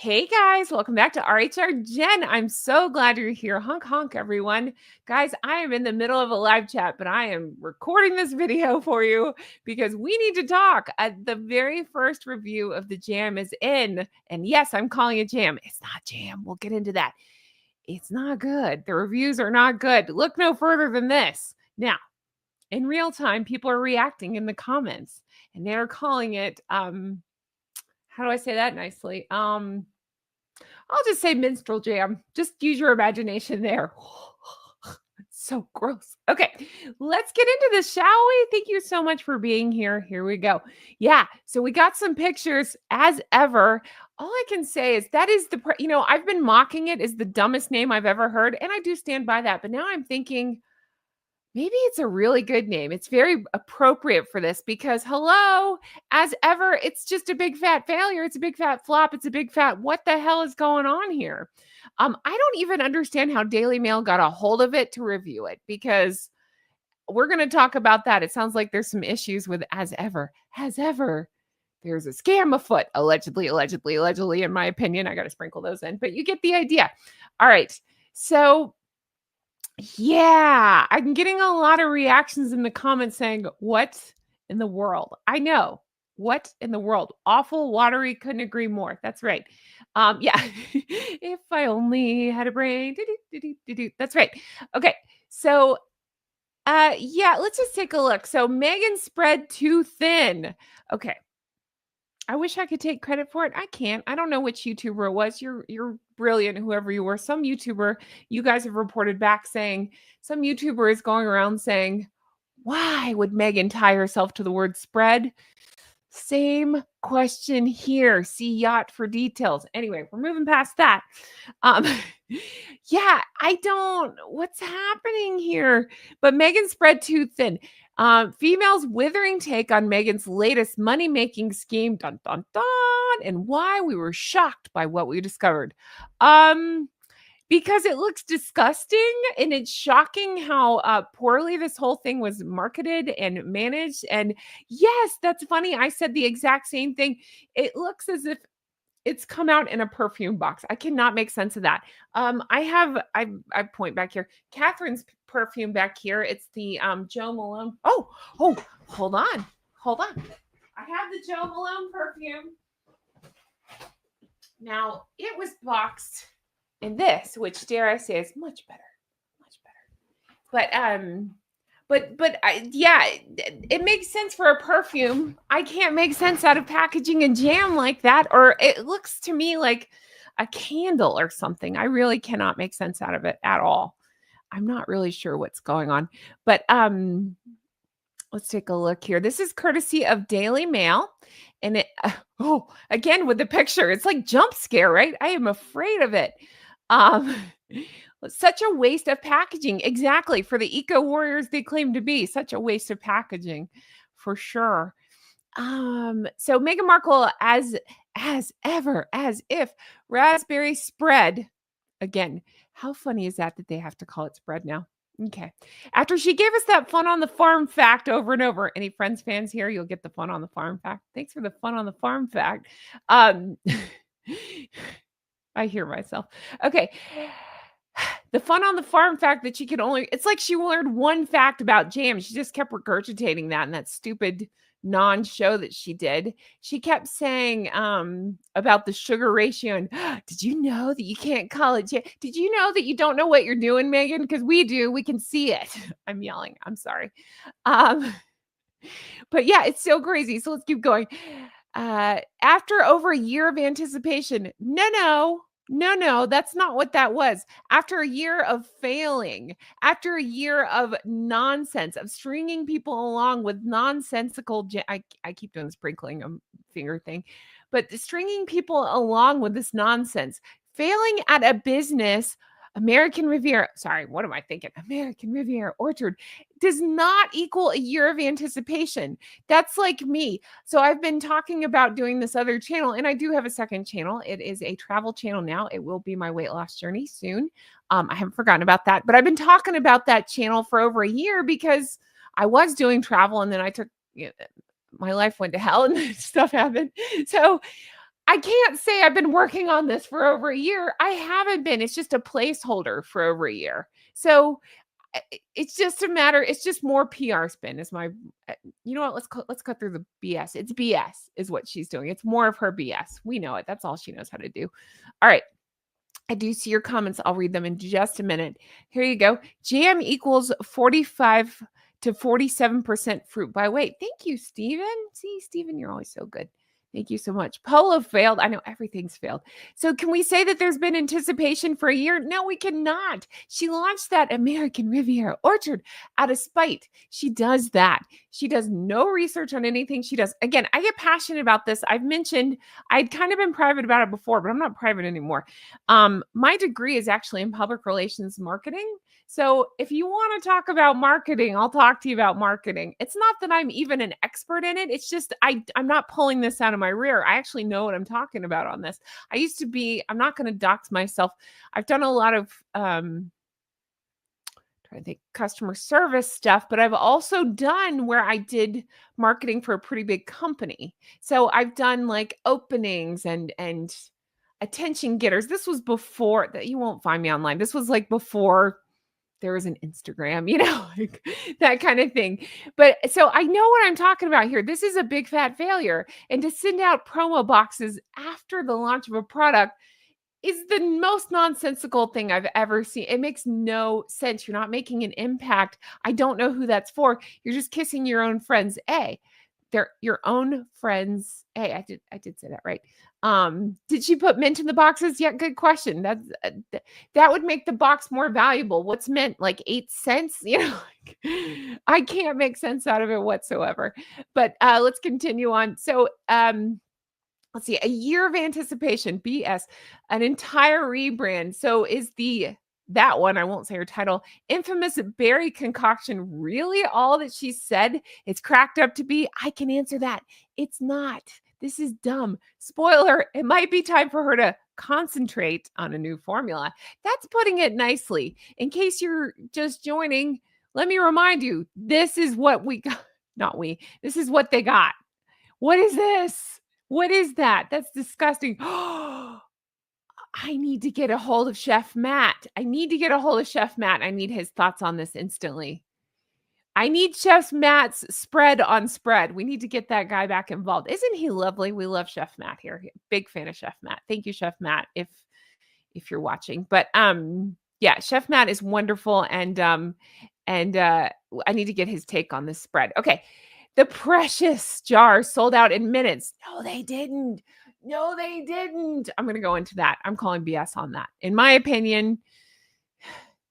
Hey guys, welcome back to RHR Jen. I'm so glad you're here. Honk honk, everyone. Guys, I am in the middle of a live chat, but I am recording this video for you because we need to talk. The very first review of the jam is in. And yes, I'm calling it jam. It's not jam. We'll get into that. It's not good. The reviews are not good. Look no further than this. Now, in real time, people are reacting in the comments and they're calling it, how do I say that nicely? I'll just say minstrel jam. Just use your imagination there. It's so gross. Okay, let's get into this, shall we? Thank you so much for being here. Here we go. Yeah, so we got some pictures as ever. All I can say is that is I've been mocking it as the dumbest name I've ever heard, and I do stand by that. But now I'm thinking, maybe it's a really good name. It's very appropriate for this because, hello, as ever, it's just a big fat failure. It's a big fat flop. It's a big fat, what the hell is going on here? I don't even understand how Daily Mail got a hold of it to review it because we're going to talk about that. It sounds like there's some issues with as ever. There's a scam afoot, allegedly, in my opinion. I got to sprinkle those in, but you get the idea. All right. So yeah, I'm getting a lot of reactions in the comments saying, what in the world? I know. What in the world? Awful, watery, couldn't agree more. That's right. Yeah. If I only had a brain. That's right. Okay. So yeah, let's just take a look. So Meghan spread too thin. Okay. I wish I could take credit for it. I can't. I don't know which YouTuber it was. You're brilliant, whoever you were. Some YouTuber, you guys have reported back saying some YouTuber is going around saying, why would Meghan tie herself to the word spread? Same question here. See yacht for details. Anyway, we're moving past that. Yeah, what's happening here? But Meghan spread too thin. Females' withering take on Meghan's latest money-making scheme, dun dun dun, and why we were shocked by what we discovered. Because it looks disgusting and it's shocking how poorly this whole thing was marketed and managed. And yes, that's funny. I said the exact same thing. It looks as if it's come out in a perfume box. I cannot make sense of that. I point back here. Catherine's perfume back here. It's the Joe Malone. Oh, hold on. I have the Joe Malone perfume. Now it was boxed in this, which dare I say is much better. But yeah, it makes sense for a perfume. I can't make sense out of packaging a jam like that, or it looks to me like a candle or something. I really cannot make sense out of it at all. I'm not really sure what's going on, but let's take a look here. This is courtesy of Daily Mail, and it again with the picture, it's like jump scare, right? I am afraid of it. Such a waste of packaging. Exactly. For the eco warriors they claim to be, such a waste of packaging for sure. So Meghan Markle, as ever, as if raspberry spread. Again, how funny is that they have to call it spread now? Okay. After she gave us that fun on the farm fact over and over. Any Friends fans here? You'll get the fun on the farm fact. Thanks for the fun on the farm fact. I hear myself. Okay. The fun on the farm fact that it's like she learned one fact about jam. She just kept regurgitating that in that stupid non-show that she did. She kept saying about the sugar ratio and did you know that you can't call it jam? Did you know that you don't know what you're doing, Meghan? Because we do. We can see it. I'm yelling. I'm sorry. But yeah, it's so crazy. So let's keep going. After over a year of anticipation, no, that's not what that was. After a year of failing, after a year of nonsense, of stringing people along with nonsensical, I keep doing the sprinkling finger thing, but stringing people along with this nonsense, failing at a business, American Riviera Orchard does not equal a year of anticipation. That's like me. So I've been talking about doing this other channel, and I do have a second channel. It is a travel channel now. It will be my weight loss journey soon. I haven't forgotten about that, but I've been talking about that channel for over a year because I was doing travel and then my life went to hell and stuff happened. So I can't say I've been working on this for over a year. I haven't been. It's just a placeholder for over a year. So it's just a matter. It's just more PR spin. Is my, you know what? Let's cut through the BS. It's BS is what she's doing. It's more of her BS. We know it. That's all she knows how to do. All right. I do see your comments. I'll read them in just a minute. Here you go. Jam equals 45 to 47% fruit by weight. Thank you, Stephen. See, Stephen, you're always so good. Thank you so much. Polo failed. I know everything's failed. So can we say that there's been anticipation for a year? No, we cannot. She launched that American Riviera Orchard out of spite. She does that. She does no research on anything she does. Again, I get passionate about this. I've mentioned I'd kind of been private about it before, but I'm not private anymore. My degree is actually in public relations marketing. So if you want to talk about marketing, I'll talk to you about marketing. It's not that I'm even an expert in it. It's just I'm not pulling this out of my rear. I actually know what I'm talking about on this. I used to be, I'm not going to dox myself. I've done a lot of trying to think customer service stuff, but I've also done where I did marketing for a pretty big company. So I've done like openings and attention getters. This was before that, you won't find me online. This was like before there was an Instagram, like that kind of thing. But so I know what I'm talking about here. This is a big fat failure. And to send out promo boxes after the launch of a product is the most nonsensical thing I've ever seen. It makes no sense. You're not making an impact. I don't know who that's for. You're just kissing your own friends. They're your own friends. I did say that right. Did she put mint in the boxes? Yeah, good question. That would make the box more valuable. What's mint? Like 8 cents? I can't make sense out of it whatsoever. But let's continue on. So let's see, a year of anticipation, BS, an entire rebrand. So is that one, I won't say her title, infamous berry concoction really all that she said it's cracked up to be? I can answer that. It's not. This is dumb. Spoiler, it might be time for her to concentrate on a new formula. That's putting it nicely. In case you're just joining, let me remind you, this is what we got. Not we. This is what they got. What is this? What is that? That's disgusting. I need to get a hold of Chef Matt. I need his thoughts on this instantly. I need Chef Matt's spread on spread. We need to get that guy back involved. Isn't he lovely? We love Chef Matt here. Big fan of Chef Matt. Thank you, Chef Matt, if you're watching. But yeah, Chef Matt is wonderful, and I need to get his take on this spread. Okay. The precious jar sold out in minutes. No, they didn't. I'm going to go into that. I'm calling BS on that. In my opinion,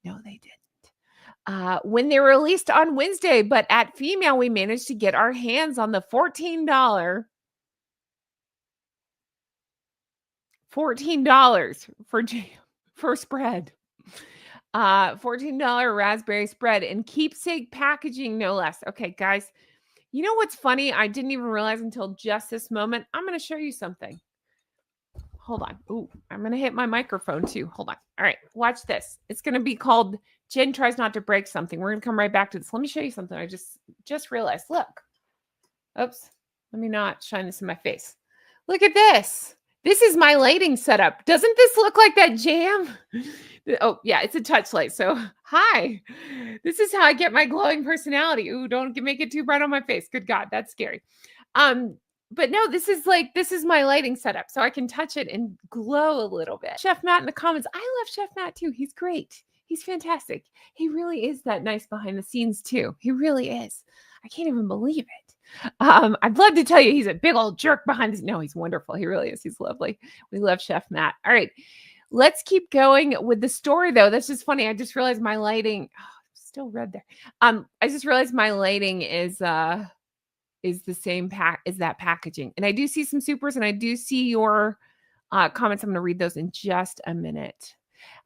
no, they didn't. When they were released on Wednesday, but at Female, we managed to get our hands on the $14 for spread. $14 raspberry spread and keepsake packaging, no less. Okay, guys. You know what's funny? I didn't even realize until just this moment. I'm going to show you something. Hold on. Ooh, I'm going to hit my microphone too. Hold on. All right. Watch this. It's going to be called Jen Tries Not to Break Something. We're going to come right back to this. Let me show you something. I just realized. Look. Oops. Let me not shine this in my face. Look at this. This is my lighting setup. Doesn't this look like that jam? Oh, yeah, it's a touch light. So, hi. This is how I get my glowing personality. Ooh, don't make it too bright on my face. Good God, that's scary. But no, this is my lighting setup. So I can touch it and glow a little bit. Chef Matt in the comments. I love Chef Matt too. He's great. He's fantastic. He really is that nice behind the scenes too. He really is. I can't even believe it. I'd love to tell you he's a big old jerk behind this. No, he's wonderful. He really is. He's lovely. We love Chef Matt. All right. Let's keep going with the story though. That's just funny. I just realized my lighting, still red there. I just realized my lighting is the same as that packaging. And I do see some supers and I do see your comments. I'm going to read those in just a minute.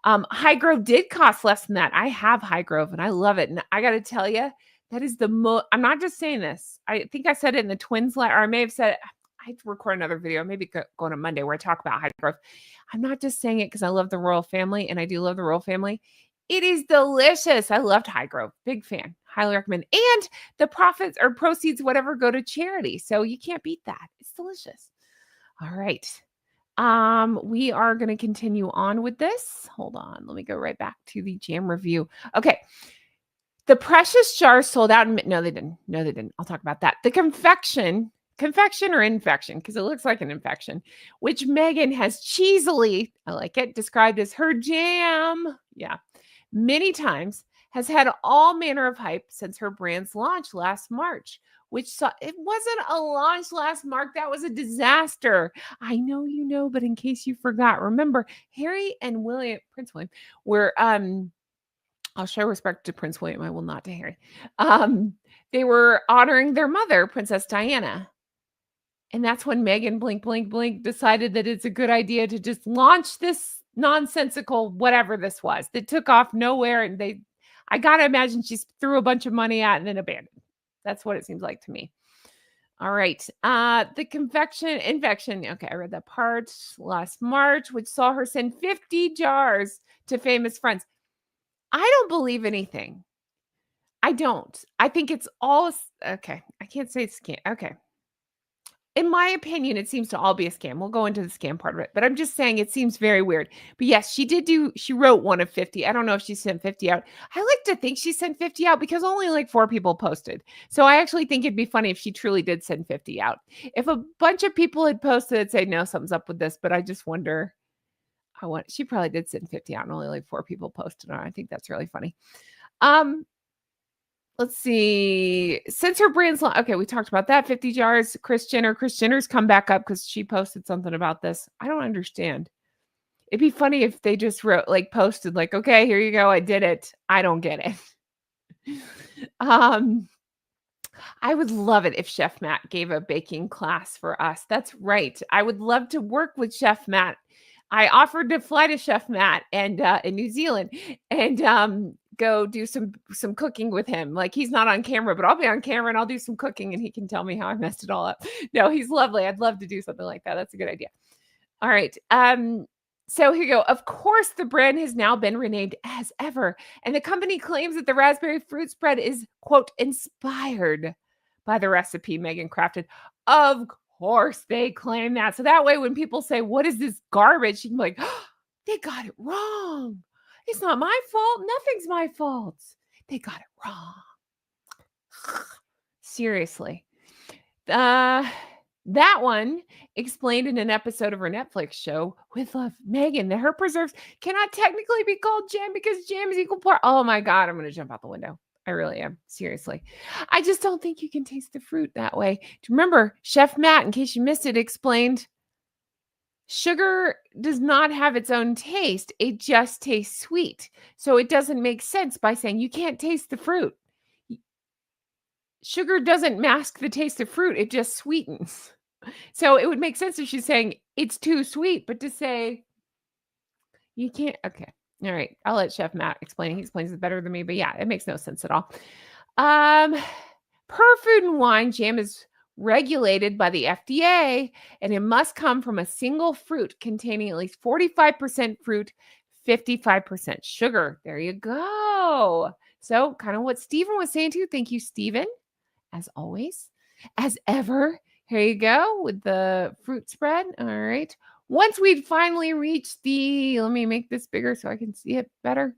High Grove did cost less than that. I have High Grove and I love it. And I got to tell you, that is the most, I'm not just saying this. I think I said it in the twins letter, or I may have said it. I have to record another video, maybe going on Monday where I talk about High Grove. I'm not just saying it because I love the royal family and I do love the royal family. It is delicious. I loved High Grove. Big fan. Highly recommend. And the profits or proceeds, whatever, go to charity. So you can't beat that. It's delicious. All right. We are going to continue on with this. Hold on. Let me go right back to the jam review. Okay. The precious jars sold out. No, they didn't. No, they didn't. I'll talk about that. The confection or infection, because it looks like an infection, which Meghan has cheesily, I like it, described as her jam. Yeah. Many times, has had all manner of hype since her brand's launch last March, which saw it wasn't a launch last March. That was a disaster. I know you know, but in case you forgot, remember Harry and Prince William were I'll show respect to Prince William. I will not to Harry. They were honoring their mother, Princess Diana. And that's when Meghan blink, blink, blink decided that it's a good idea to just launch this nonsensical whatever this was that took off nowhere. And I got to imagine she threw a bunch of money at and then abandoned. That's what it seems like to me. All right. The infection. Okay, I read that part last March, which saw her send 50 jars to famous friends. I don't believe anything. I don't. I think it's all okay. I can't say scam. Okay. In my opinion, it seems to all be a scam. We'll go into the scam part of it, but I'm just saying it seems very weird. But yes, she wrote one of 50. I don't know if she sent 50 out. I like to think she sent 50 out because only like 4 people posted. So I actually think it'd be funny if she truly did send 50 out. If a bunch of people had posted, I'd say, no, something's up with this. But I just wonder, she probably did send 50 out and only like 4 people posted on it. I think that's really funny. Let's see. Since her brand's okay, we talked about that. 50 jars. Kris Jenner's come back up because she posted something about this. I don't understand. It'd be funny if they just posted okay, here you go. I did it. I don't get it. I would love it if Chef Matt gave a baking class for us. That's right. I would love to work with Chef Matt. I offered to fly to Chef Matt and in New Zealand and go do some cooking with him. Like he's not on camera, but I'll be on camera and I'll do some cooking and he can tell me how I messed it all up. No, he's lovely. I'd love to do something like that. That's a good idea. All right. So here you go. Of course, the brand has now been renamed as ever, and the company claims that the raspberry fruit spread is, quote, inspired by the recipe Meghan crafted. Of course, they claim that. So that way, when people say, what is this garbage? You can be like, oh, they got it wrong. It's not my fault. Nothing's my fault. They got it wrong. Seriously. That one explained in an episode of her Netflix show with Meghan that her preserves cannot technically be called jam because jam is equal part. Oh my God, I'm going to jump out the window. I really am. Seriously. I just don't think you can taste the fruit that way. Remember, Chef Matt, in case you missed it, explained sugar does not have its own taste. It just tastes sweet. So it doesn't make sense by saying you can't taste the fruit. Sugar doesn't mask the taste of fruit. It just sweetens. So it would make sense if she's saying it's too sweet, but to say you can't. Okay. All right. I'll let Chef Matt explain it. He explains it better than me, but yeah, it makes no sense at all. Per Food and Wine, jam is regulated by the FDA and it must come from a single fruit containing at least 45% fruit, 55% sugar. There you go. So kind of what Stephen was saying too. Thank you, Stephen. As always, as ever, here you go with the fruit spread. All right. Once we'd finally reached let me make this bigger so I can see it better.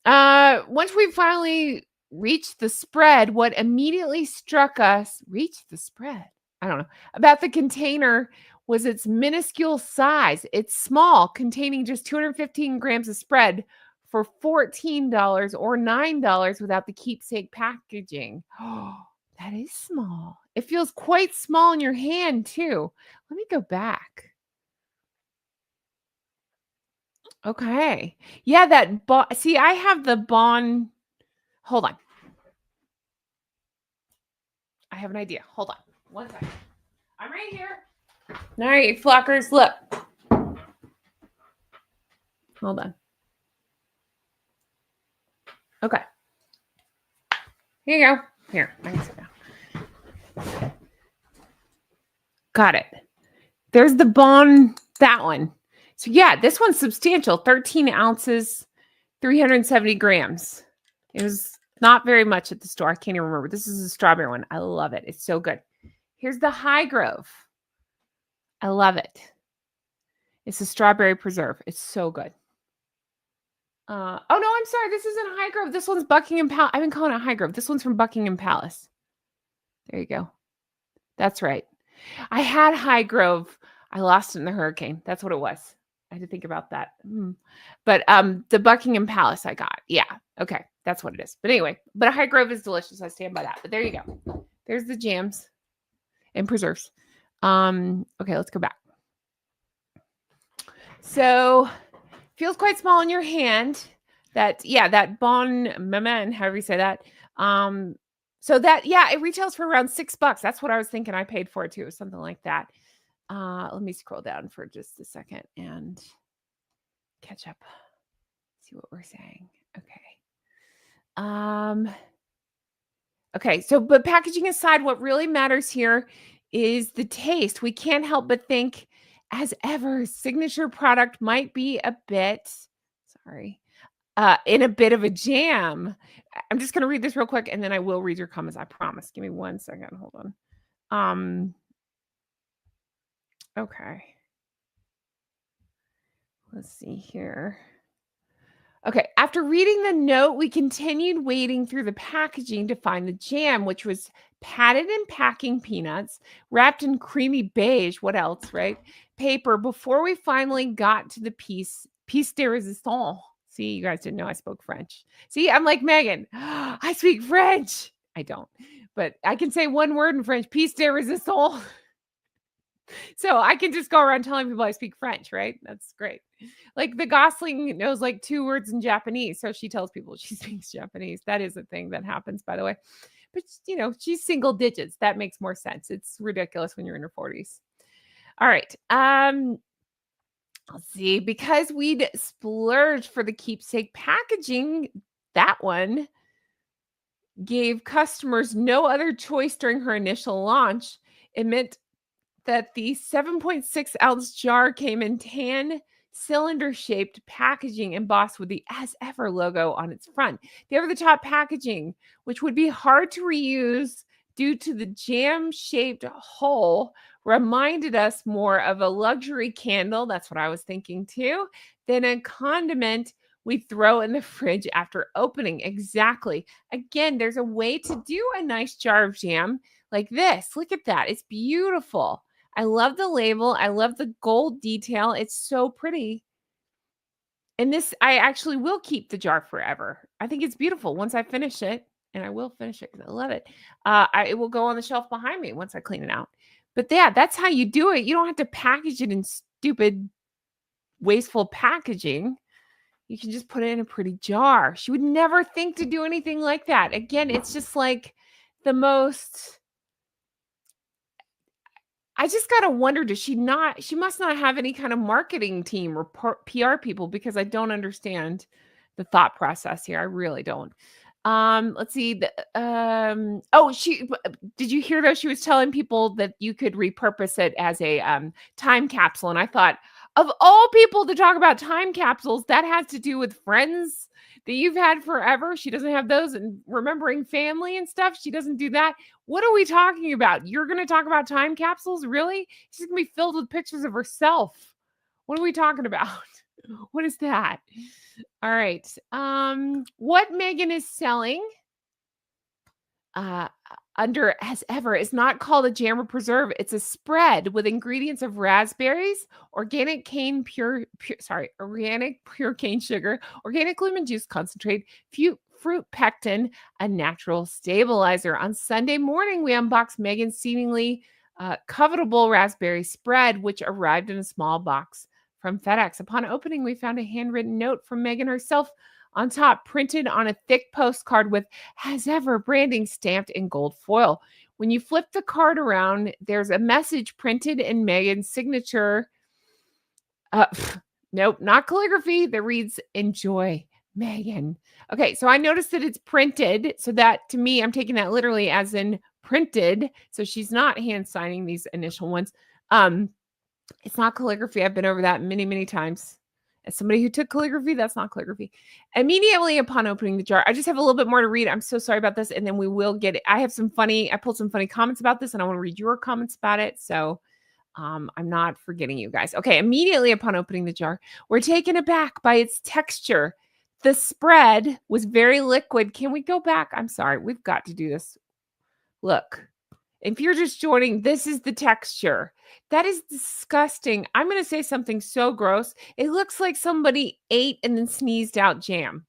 Once we finally reached the spread, what immediately struck us, about the container was its minuscule size. It's small, containing just 215 grams of spread for $14 or $9 without the keepsake packaging. Oh, that is small. It feels quite small in your hand, too. Let me go back. Okay. Yeah, see, I have the Bon. Hold on. I have an idea. Hold on. One second. I'm right here. All right, flockers, look. Hold on. Okay. Here you go. Here, I can sit down. Got it. There's the Bon, that one. So yeah, this one's substantial. 13 ounces, 370 grams. It was not very much at the store. I can't even remember. This is a strawberry one. I love it. It's so good. Here's the High Grove. I love it. It's a strawberry preserve. It's so good. Oh no, I'm sorry. This isn't Highgrove. This one's Buckingham Palace. I've been calling it Highgrove. This one's from Buckingham Palace. There you go. That's right. I had Highgrove. I lost it in the hurricane. That's what it was. I had to think about that. But the Buckingham Palace I got. Yeah. Okay. That's what it is. But anyway, but Highgrove is delicious. I stand by that. But there you go. There's the jams and preserves. Okay, let's go back. So feels quite small in your hand. That bon maman, however you say that. So that, it retails for around $6. That's what I was thinking I paid for it too, something like that. Let me scroll down for just a second and catch up. See what we're saying. Okay. Okay, so but packaging aside, what really matters here is the taste. We can't help but think, as ever, signature product might be a bit, in a bit of a jam. I'm just going to read this real quick and then I will read your comments. I promise. Give me 1 second. Hold on. Okay. Let's see here. Okay. After reading the note, we continued wading through the packaging to find the jam, which was padded in packing peanuts, wrapped in creamy beige. What else, right? Paper before we finally got to the piece de resistance. See, you guys didn't know I spoke French. See, I'm like Meghan. I speak French. I don't, but I can say one word in French, piece de resistance. So I can just go around telling people I speak French, right? That's great. Like the Gosling knows like 2 words in Japanese. So she tells people she speaks Japanese. That is a thing that happens, by the way. But, she's single digits. That makes more sense. It's ridiculous when you're in your 40s. All right. Let's see. Because we'd splurged for the keepsake packaging, that one gave customers no other choice during her initial launch. It meant that the 7.6 ounce jar came in tan cylinder-shaped packaging embossed with the As Ever logo on its front. The over-the-top packaging, which would be hard to reuse due to the jam-shaped hole, reminded us more of a luxury candle, that's what I was thinking too, than a condiment we throw in the fridge after opening. Exactly. Again, there's a way to do a nice jar of jam like this. Look at that. It's beautiful. I love the label. I love the gold detail. It's so pretty. And this, I actually will keep the jar forever. I think it's beautiful once I finish it, and I will finish it because I love it. It will go on the shelf behind me once I clean it out. But yeah, that's how you do it. You don't have to package it in stupid, wasteful packaging. You can just put it in a pretty jar. She would never think to do anything like that. Again, it's just like the most... I just got to wonder, she must not have any kind of marketing team or PR people, because I don't understand the thought process here. I really don't. Let's see. Did you hear though? She was telling people that you could repurpose it as a time capsule. And I thought, of all people to talk about time capsules, that has to do with friends that you've had forever. She doesn't have those, and remembering family and stuff. She doesn't do that. What are we talking about? You're going to talk about time capsules? Really? She's going to be filled with pictures of herself. What are we talking about? What is that? All right. What Meghan is selling under As Ever is not called a jam or preserve. It's a spread with ingredients of raspberries, organic pure cane sugar, organic lemon juice concentrate, fruit pectin, a natural stabilizer. On Sunday morning, we unboxed Meghan's seemingly covetable raspberry spread, which arrived in a small box from FedEx. Upon opening, we found a handwritten note from Meghan herself on top, printed on a thick postcard with As Ever branding stamped in gold foil. When you flip the card around, there's a message printed in Meghan's signature. Nope, not calligraphy. That reads, "Enjoy, Meghan." Okay, so I noticed that it's printed. So that, to me, I'm taking that literally as in printed. So she's not hand signing these initial ones. It's not calligraphy. I've been over that many, many times. As somebody who took calligraphy, that's not calligraphy. Immediately upon opening the jar, I just have a little bit more to read. I'm so sorry about this. And then we will get it. I pulled some funny comments about this, and I want to read your comments about it. So I'm not forgetting you guys. Okay, immediately upon opening the jar, we're taken aback by its texture. The spread was very liquid. Can we go back? I'm sorry. We've got to do this. Look, if you're just joining, this is the texture. That is disgusting. I'm going to say something so gross. It looks like somebody ate and then sneezed out jam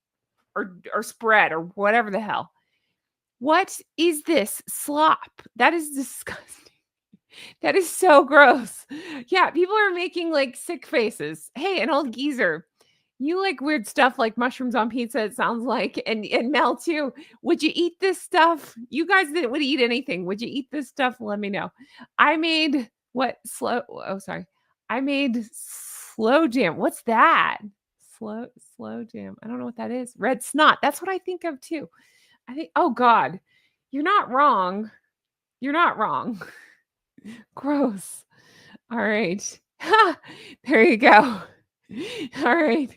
or spread or whatever the hell. What is this slop? That is disgusting. That is so gross. Yeah, people are making like sick faces. Hey, an old geezer. You like weird stuff like mushrooms on pizza, it sounds like, and Mel too. Would you eat this stuff? You guys that would eat anything. Would you eat this stuff? Let me know. I made what slow oh sorry. I made slow jam. What's that? Slow jam. I don't know what that is. Red snot. That's what I think of too. I think, oh God, you're not wrong. You're not wrong. Gross. All right. There you go. All right.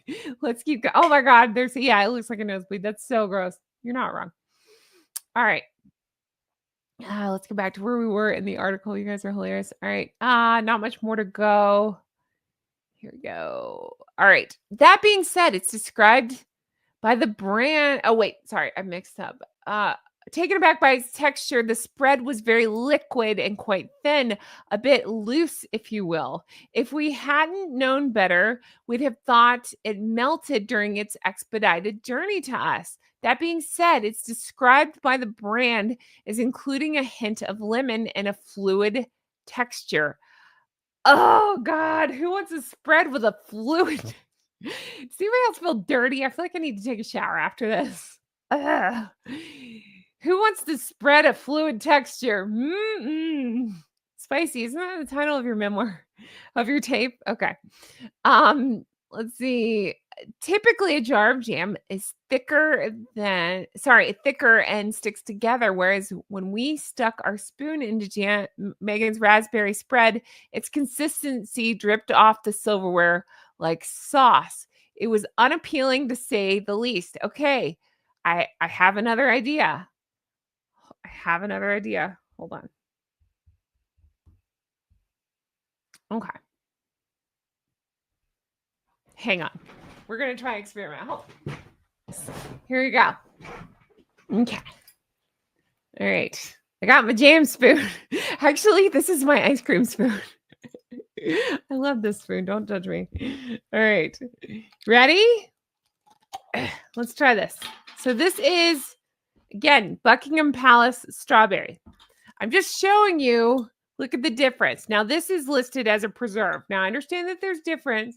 Let's keep going. Oh my God. Yeah, it looks like a nosebleed. That's so gross. You're not wrong. All right. Let's go back to where we were in the article. You guys are hilarious. All right. Not much more to go. Here we go. All right. That being said, it's described by the brand. Oh, wait. Sorry. I mixed up. Taken aback by its texture, the spread was very liquid and quite thin, a bit loose, if you will. If we hadn't known better, we'd have thought it melted during its expedited journey to us. That being said, it's described by the brand as including a hint of lemon and a fluid texture. Oh, God, who wants a spread with a fluid? Does anybody else feel dirty? I feel like I need to take a shower after this. Ugh. Who wants to spread a fluid texture? Spicy. Isn't that the title of your memoir? Of your tape? Okay. Let's see. Typically a jar of jam is thicker and sticks together. Whereas when we stuck our spoon into Meghan's raspberry spread, its consistency dripped off the silverware like sauce. It was unappealing to say the least. Okay. I have another idea. Hold on. Okay. Hang on. We're going to try experiment. Hold on. Here we go. Okay. All right. I got my jam spoon. Actually, this is my ice cream spoon. I love this spoon. Don't judge me. All right. Ready? Let's try this. So this is, again, Buckingham Palace strawberry. I'm just showing you, look at the difference. Now, this is listed as a preserve. Now, I understand that there's difference.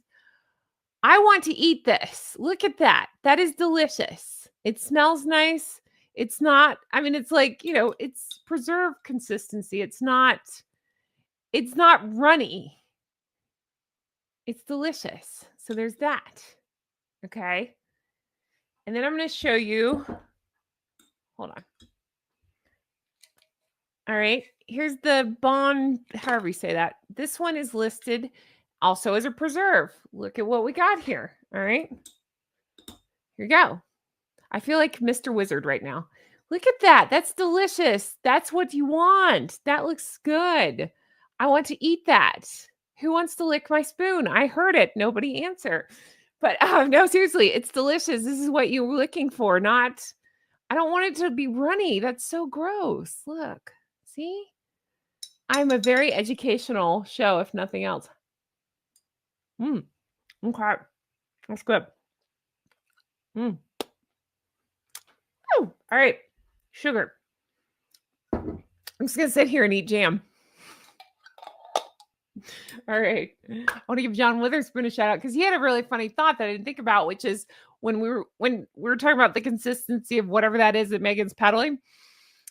I want to eat this. Look at that. That is delicious. It smells nice. It's not, I mean, it's like, it's preserved consistency. It's not runny. It's delicious. So there's that. Okay. And then I'm going to show you, hold on. All right. Here's the Bon, however you say that. This one is listed also as a preserve. Look at what we got here. All right. Here you go. I feel like Mr. Wizard right now. Look at that. That's delicious. That's what you want. That looks good. I want to eat that. Who wants to lick my spoon? I heard it. Nobody answer. But no, seriously, it's delicious. This is what you were looking for. I don't want it to be runny. That's so gross. Look. See? I'm a very educational show, if nothing else. Okay. That's good. Oh, all right. Sugar. I'm just going to sit here and eat jam. All right. I want to give John Witherspoon a shout out because he had a really funny thought that I didn't think about, which is when we were talking about the consistency of whatever that is that Meghan's peddling.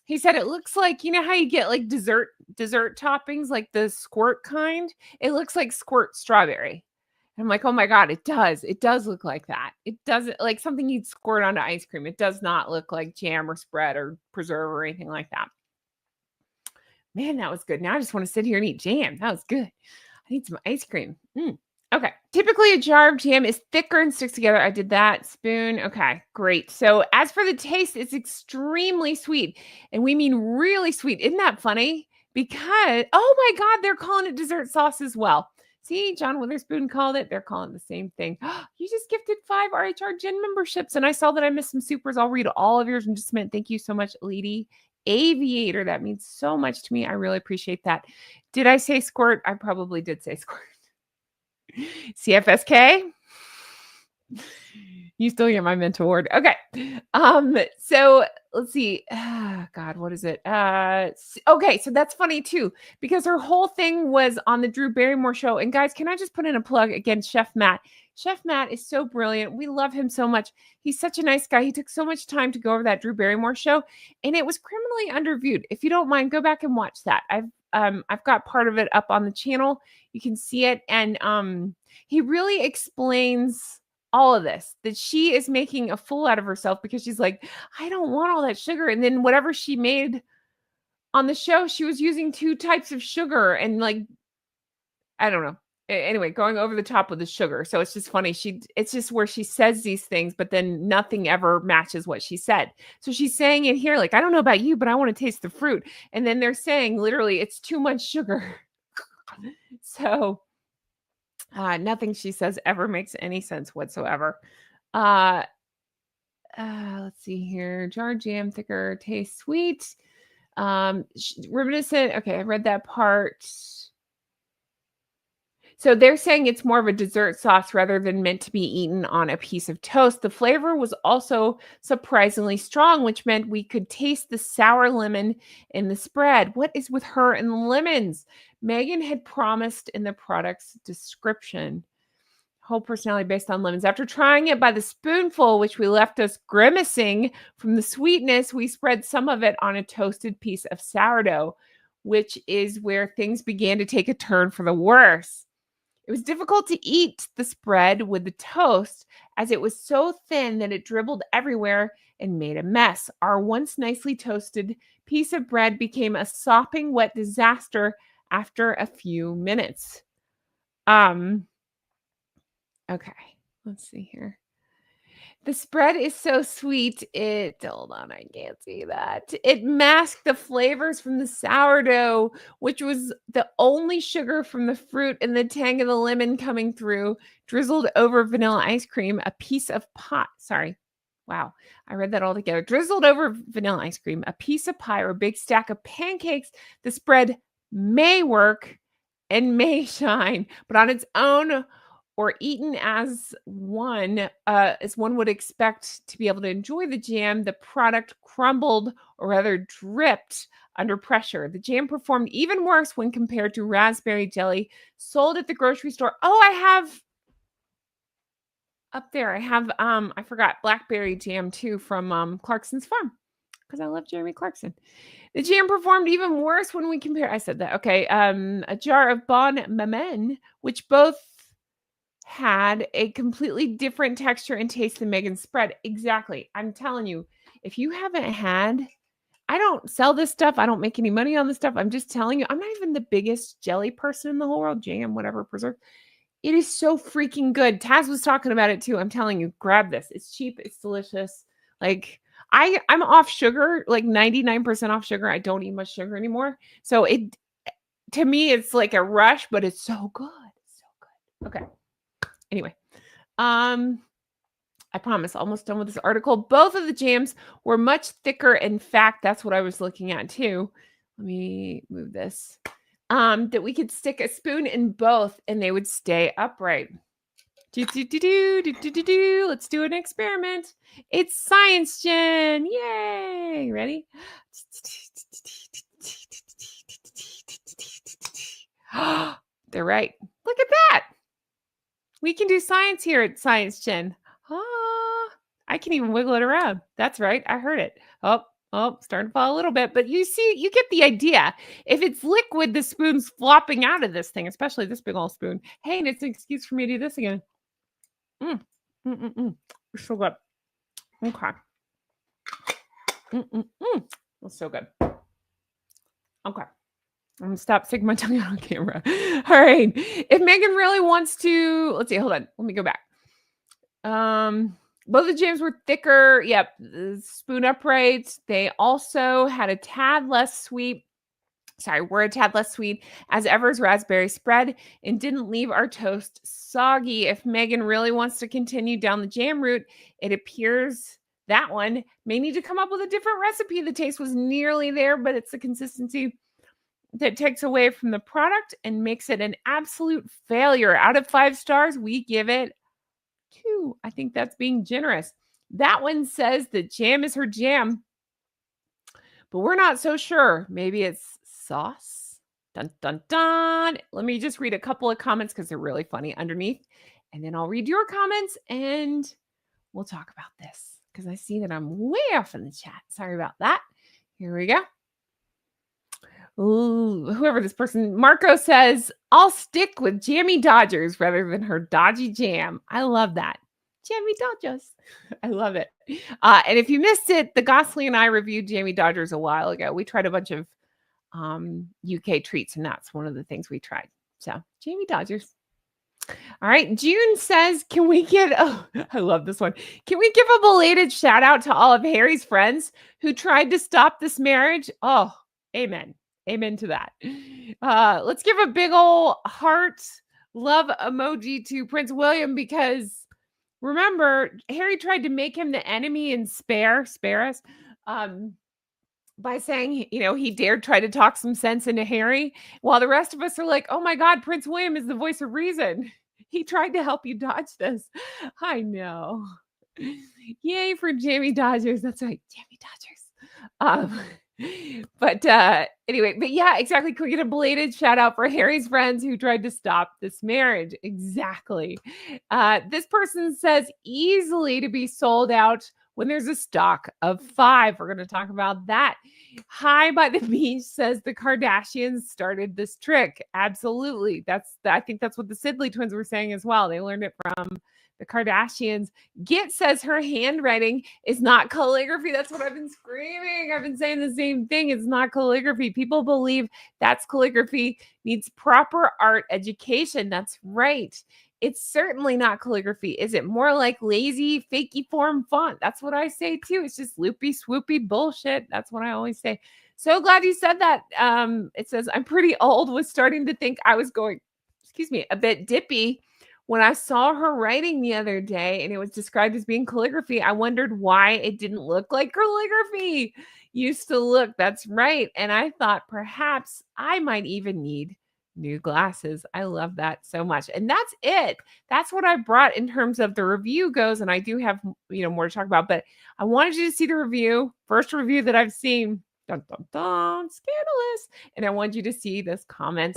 He said it looks like, you know how you get like dessert toppings, like the squirt kind? It looks like squirt strawberry. And I'm like, oh my God, it does. It does look like that. It doesn't like something you'd squirt onto ice cream. It does not look like jam or spread or preserve or anything like that. Man, that was good. Now I just want to sit here and eat jam. That was good. I need some ice cream. Okay. Typically, a jar of jam is thicker and sticks together. I did that. Spoon. Okay, great. So as for the taste, it's extremely sweet. And we mean really sweet. Isn't that funny? because, oh my God, they're calling it dessert sauce as well. See, John Witherspoon called it. They're calling it the same thing. You just gifted 5 RHR Gen memberships, and I saw that I missed some supers. I'll read all of yours in just a minute. Thank you so much, Lady Aviator. That means so much to me. I really appreciate that. Did I say squirt? I probably did say squirt. CFSK? You still get my mental word. Okay. So let's see. God, what is it? Okay, so that's funny too, because her whole thing was on the Drew Barrymore show. And guys, can I just put in a plug again? Chef Matt. Chef Matt is so brilliant. We love him so much. He's such a nice guy. He took so much time to go over that Drew Barrymore show, and it was criminally underviewed. If you don't mind, go back and watch that. I've got part of it up on the channel. You can see it, and he really explains all of this, that she is making a fool out of herself because she's like, I don't want all that sugar. And then whatever she made on the show, she was using 2 types of sugar and like, I don't know. Anyway, going over the top with the sugar. So it's just funny. It's just where she says these things, but then nothing ever matches what she said. So she's saying it here, like, I don't know about you, but I want to taste the fruit. And then they're saying literally it's too much sugar. So nothing she says ever makes any sense whatsoever. Let's see here. Jar jam, thicker, taste sweet. Reminiscent. Okay, I read that part. So they're saying it's more of a dessert sauce rather than meant to be eaten on a piece of toast. The flavor was also surprisingly strong, which meant we could taste the sour lemon in the spread. What is with her and lemons? Meghan had promised in the product's description. Whole personality based on lemons. After trying it by the spoonful, which we left us grimacing from the sweetness, we spread some of it on a toasted piece of sourdough, which is where things began to take a turn for the worse. It was difficult to eat the spread with the toast as it was so thin that it dribbled everywhere and made a mess. Our once nicely toasted piece of bread became a sopping wet disaster after a few minutes. Okay, let's see here. The spread is so sweet. Hold on, I can't see that. It masked the flavors from the sourdough, which was the only sugar from the fruit and the tang of the lemon coming through, drizzled over vanilla ice cream, a piece of pie. Sorry. Wow. I read that all together. Drizzled over vanilla ice cream, a piece of pie, or a big stack of pancakes. The spread may work and may shine, but on its own, or eaten as one would expect to be able to enjoy the jam, the product crumbled, or rather dripped under pressure. The jam performed even worse when compared to raspberry jelly sold at the grocery store. Oh, I have up there, I forgot blackberry jam too from Clarkson's Farm, because I love Jeremy Clarkson. The jam performed even worse when we compare. I said that. Okay. A jar of Bon Mamen, which both had a completely different texture and taste than Meghan's spread. Exactly. I'm telling you, if you haven't had, I don't sell this stuff. I don't make any money on this stuff. I'm just telling you, I'm not even the biggest jelly person in the whole world. Jam, whatever, preserve. It is so freaking good. Taz was talking about it too. I'm telling you, grab this. It's cheap. It's delicious. Like I'm off sugar, like 99% off sugar. I don't eat much sugar anymore. So to me, it's like a rush, but it's so good. It's so good. Okay. Anyway, I promise, almost done with this article. Both of the jams were much thicker. In fact, that's what I was looking at too. Let me move this. That we could stick a spoon in both and they would stay upright. Let's do an experiment. It's Science Gen. Yay. Ready? They're right. Look at that. We can do science here at Science Gen. I can even wiggle it around. That's right. I heard it. Oh, starting to fall a little bit. But you see, you get the idea. If it's liquid, the spoon's flopping out of this thing, especially this big old spoon. Hey, and it's an excuse for me to do this again. It's so good. Okay. That's so good. Okay. I'm going to stop sticking my tongue out on camera. All right. If Meghan really wants to, let's see, hold on. Let me go back. Both the jams were thicker. Yep. Spoon upright. They also had a tad less sweet. We're a tad less sweet as ever's raspberry spread and didn't leave our toast soggy. If Meghan really wants to continue down the jam route, it appears that one may need to come up with a different recipe. The taste was nearly there, but it's the consistency that takes away from the product and makes it an absolute failure. Out of 5 stars, we give it 2. I think that's being generous. That one says that jam is her jam, but we're not so sure. Maybe it's sauce? Dun, dun, dun. Let me just read a couple of comments because they're really funny underneath. And then I'll read your comments and we'll talk about this because I see that I'm way off in the chat. Sorry about that. Here we go. Ooh, whoever this person, Marco says, I'll stick with Jammy Dodgers rather than her dodgy jam. I love that. Jammy Dodgers. I love it. And if you missed it, the Gosling and I reviewed Jammy Dodgers a while ago. We tried a bunch of UK treats, and that's one of the things we tried. So, Jammy Dodgers. All right. June says, can we get, oh, I love this one. Can we give a belated shout out to all of Harry's friends who tried to stop this marriage? Oh, amen. Amen to that. Let's give a big old heart love emoji to Prince William because remember, Harry tried to make him the enemy and spare us by saying, he dared try to talk some sense into Harry, while the rest of us are like, oh my God, Prince William is the voice of reason. He tried to help you dodge this. I know. Yay for Jammy Dodgers. That's right, Jammy Dodgers. But anyway, but yeah, exactly. Can we get a belated shout out for Harry's friends who tried to stop this marriage? Exactly. This person says easily to be sold out when there's a stock of 5. We're going to talk about that. High by the Beach says the Kardashians started this trick. Absolutely. I think that's what the Sidley twins were saying as well. They learned it from the Kardashians. Git says her handwriting is not calligraphy. That's what I've been screaming. I've been saying the same thing. It's not calligraphy. People believe that's calligraphy, needs proper art education. That's right. It's certainly not calligraphy. Is it more like lazy, fakey form font? That's what I say too. It's just loopy, swoopy bullshit. That's what I always say. So glad you said that. It says, I'm pretty old, was starting to think I was going, a bit dippy when I saw her writing the other day and it was described as being calligraphy. I wondered why it didn't look like calligraphy used to look. That's right. And I thought perhaps I might even need new glasses. I love that so much. And that's it. That's what I brought in terms of the review goes. And I do have, more to talk about, but I wanted you to see the review, first review that I've seen. Dun, dun, dun, scandalous. And I want you to see this comment.